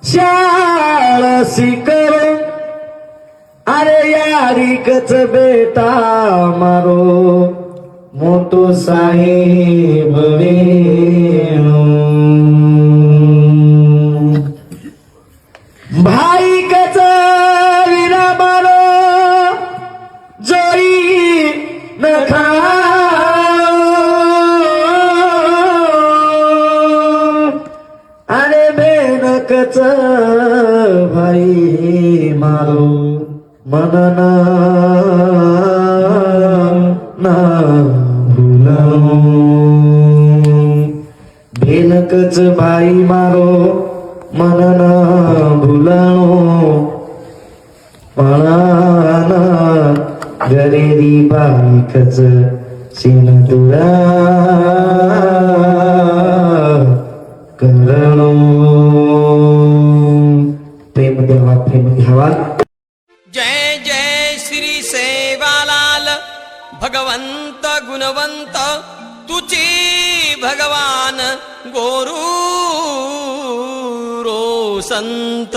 शाळसी करो अरे यारिकच बेटा मारो मोटो साहेब वेणू भाई कच विना मारो जोई न अरे बेनकच भाई मारो मनना ना भूलो बेनकच भाई मारो मनना भूलाणो पणाना गरेरी बाईकच सिंधुरा करणो प्रेम देवा प्रेम घ्यावा। जय जय श्री सेवालाल भगवंत गुणवंत तुझी भगवान गोरू रो संत।